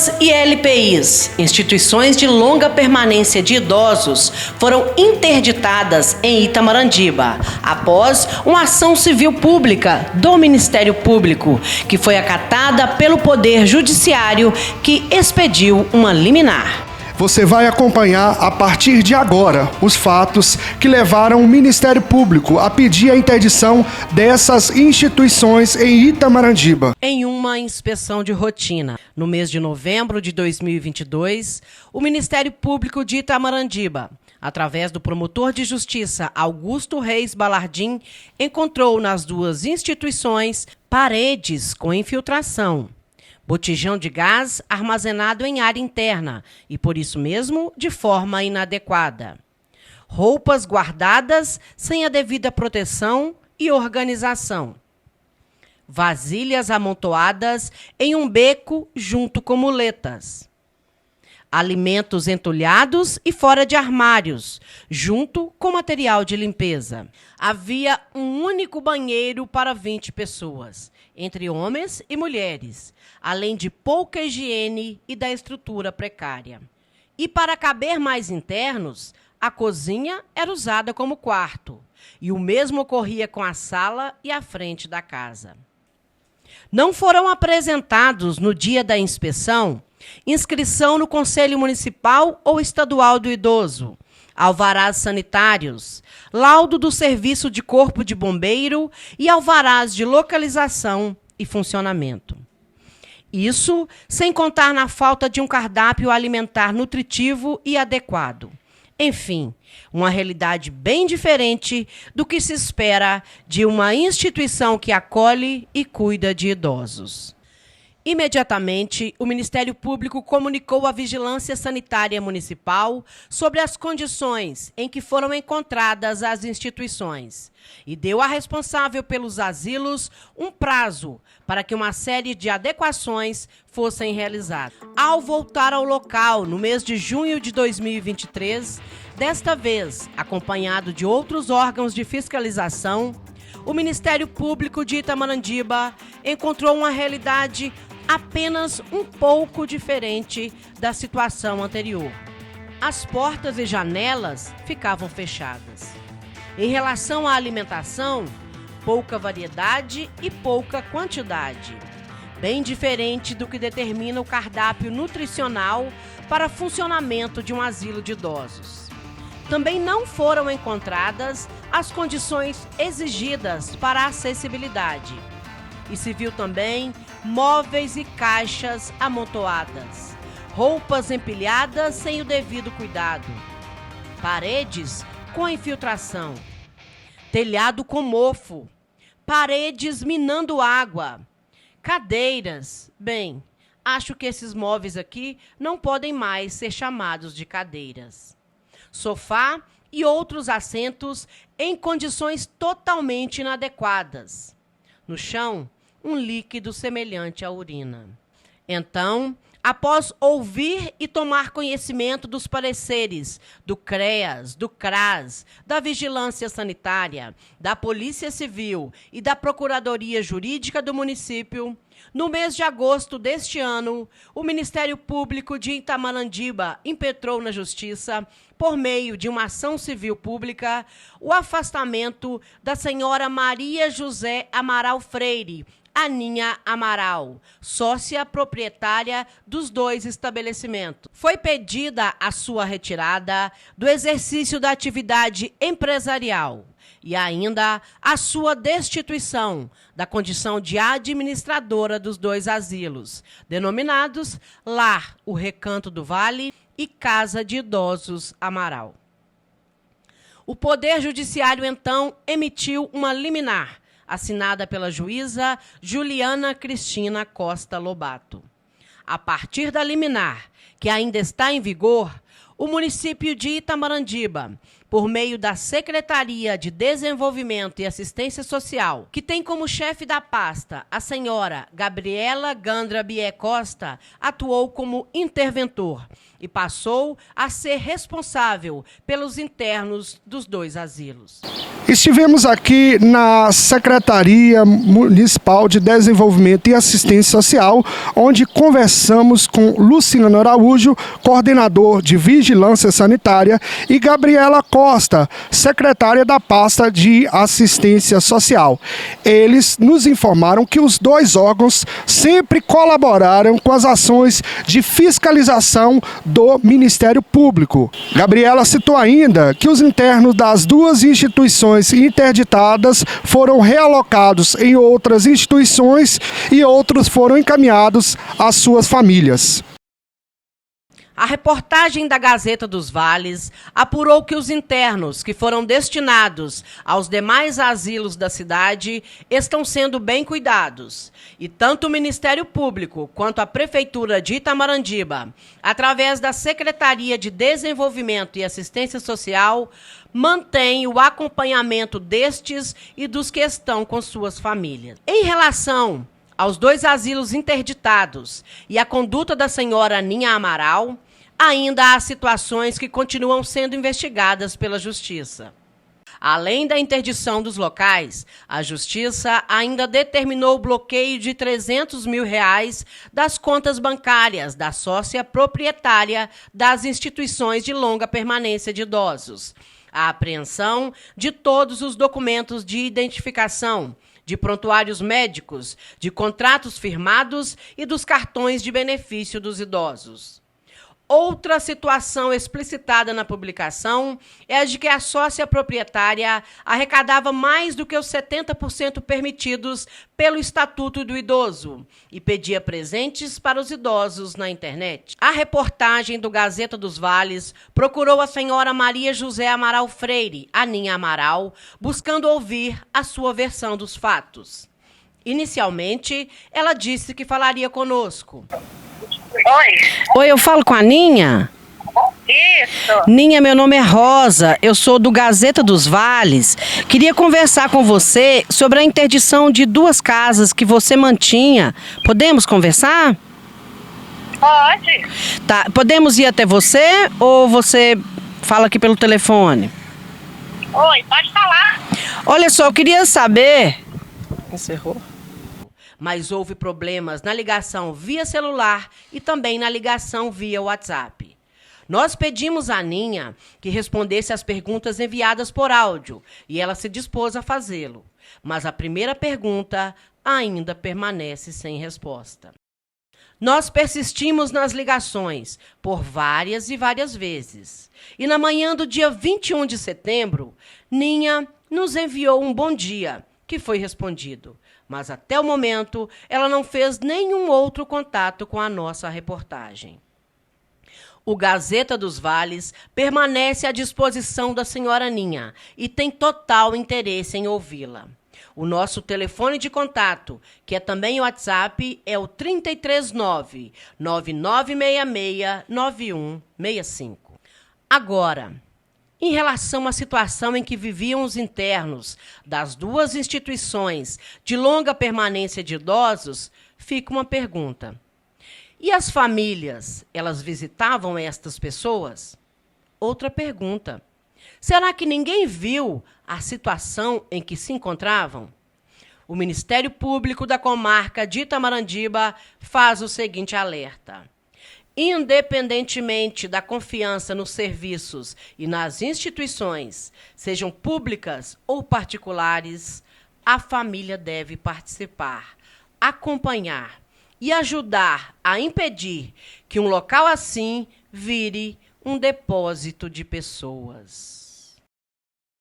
UPAs e LPIs, instituições de longa permanência de idosos, foram interditadas em Itamaratiba, após uma ação civil pública do Ministério Público, que foi acatada pelo Poder Judiciário, que expediu uma liminar. Você vai acompanhar a partir de agora os fatos que levaram o Ministério Público a pedir a interdição dessas instituições em Itamaratiba. Em uma inspeção de rotina, no mês de novembro de 2022, o Ministério Público de Itamaratiba, através do promotor de justiça Augusto Reis Balardim, encontrou nas duas instituições paredes com infiltração, botijão de gás armazenado em área interna e, por isso mesmo, de forma inadequada. Roupas guardadas sem a devida proteção e organização. Vasilhas amontoadas em um beco junto com muletas. Alimentos entulhados e fora de armários, junto com material de limpeza. Havia um único banheiro para 20 pessoas, entre homens e mulheres, além de pouca higiene e da estrutura precária. E para caber mais internos, a cozinha era usada como quarto, e o mesmo ocorria com a sala e a frente da casa. Não foram apresentados, no dia da inspeção, inscrição no Conselho Municipal ou Estadual do Idoso, alvarás sanitários, laudo do Serviço de Corpo de Bombeiro e alvarás de localização e funcionamento. Isso sem contar na falta de um cardápio alimentar nutritivo e adequado. Enfim, uma realidade bem diferente do que se espera de uma instituição que acolhe e cuida de idosos. Imediatamente, o Ministério Público comunicou à Vigilância Sanitária Municipal sobre as condições em que foram encontradas as instituições e deu à responsável pelos asilos um prazo para que uma série de adequações fossem realizadas. Ao voltar ao local no mês de junho de 2023, desta vez acompanhado de outros órgãos de fiscalização, o Ministério Público de Itamaratiba encontrou uma realidade apenas um pouco diferente da situação anterior. As portas e janelas ficavam fechadas. Em relação à alimentação, pouca variedade e pouca quantidade, bem diferente do que determina o cardápio nutricional para funcionamento de um asilo de idosos. Também não foram encontradas as condições exigidas para a acessibilidade. E se viu também móveis e caixas amontoadas, roupas empilhadas sem o devido cuidado, paredes com infiltração, telhado com mofo, paredes minando água, cadeiras. Bem, acho que esses móveis aqui não podem mais ser chamados de cadeiras. Sofá e outros assentos em condições totalmente inadequadas. No chão, um líquido semelhante à urina. Então, após ouvir e tomar conhecimento dos pareceres do CREAS, do CRAS, da Vigilância Sanitária, da Polícia Civil e da Procuradoria Jurídica do município, no mês de agosto deste ano, o Ministério Público de Itamaratiba impetrou na Justiça, por meio de uma ação civil pública, o afastamento da senhora Maria José Amaral Freire, Aninha Amaral, sócia proprietária dos dois estabelecimentos. Foi pedida a sua retirada do exercício da atividade empresarial e ainda a sua destituição da condição de administradora dos dois asilos, denominados Lar o Recanto do Vale e Casa de Idosos Amaral. O Poder Judiciário, então, emitiu uma liminar, assinada pela juíza Juliana Cristina Costa Lobato. A partir da liminar, que ainda está em vigor, o município de Itamaratiba por meio da Secretaria de Desenvolvimento e Assistência Social, que tem como chefe da pasta a senhora Gabriela Gandra Bié Costa, atuou como interventor e passou a ser responsável pelos internos dos 2 asilos. Estivemos aqui na Secretaria Municipal de Desenvolvimento e Assistência Social, onde conversamos com Luciano Araújo, coordenador de Vigilância Sanitária, e Gabriela Costa, secretária da pasta de Assistência Social. Eles nos informaram que os 2 órgãos sempre colaboraram com as ações de fiscalização do Ministério Público. Gabriela citou ainda que os internos das 2 instituições interditadas foram realocados em outras instituições e outros foram encaminhados às suas famílias. A reportagem da Gazeta dos Vales apurou que os internos que foram destinados aos demais asilos da cidade estão sendo bem cuidados. E tanto o Ministério Público quanto a Prefeitura de Itamarandibá, através da Secretaria de Desenvolvimento e Assistência Social, mantém o acompanhamento destes e dos que estão com suas famílias. Em relação aos 2 asilos interditados e a conduta da senhora Aninha Amaral, ainda há situações que continuam sendo investigadas pela Justiça. Além da interdição dos locais, a Justiça ainda determinou o bloqueio de R$300 mil das contas bancárias da sócia proprietária das instituições de longa permanência de idosos, a apreensão de todos os documentos de identificação, de prontuários médicos, de contratos firmados e dos cartões de benefício dos idosos. Outra situação explicitada na publicação é a de que a sócia proprietária arrecadava mais do que os 70% permitidos pelo Estatuto do Idoso e pedia presentes para os idosos na internet. A reportagem do Gazeta dos Vales procurou a senhora Maria José Amaral Freire, Aninha Amaral, buscando ouvir a sua versão dos fatos. Inicialmente, ela disse que falaria conosco. Oi, eu falo com a Ninha? Isso. Ninha, meu nome é Rosa, eu sou do Gazeta dos Vales. Queria conversar com você sobre a interdição de 2 casas que você mantinha. Podemos conversar? Pode. Tá, podemos ir até você ou você fala aqui pelo telefone? Oi, pode falar. Olha só, eu queria saber... Encerrou? Mas houve problemas na ligação via celular e também na ligação via WhatsApp. Nós pedimos à Ninha que respondesse às perguntas enviadas por áudio e ela se dispôs a fazê-lo. Mas a primeira pergunta ainda permanece sem resposta. Nós persistimos nas ligações por várias e várias vezes. E na manhã do dia 21 de setembro, Ninha nos enviou um bom dia, que foi respondido. Mas até o momento, ela não fez nenhum outro contato com a nossa reportagem. O Gazeta dos Vales permanece à disposição da senhora Ninha e tem total interesse em ouvi-la. O nosso telefone de contato, que é também o WhatsApp, é o 339-9966-9165. Agora, em relação à situação em que viviam os internos das 2 instituições de longa permanência de idosos, fica uma pergunta. E as famílias, elas visitavam estas pessoas? Outra pergunta. Será que ninguém viu a situação em que se encontravam? O Ministério Público da Comarca de Itamarandibá faz o seguinte alerta. Independentemente da confiança nos serviços e nas instituições, sejam públicas ou particulares, a família deve participar, acompanhar e ajudar a impedir que um local assim vire um depósito de pessoas.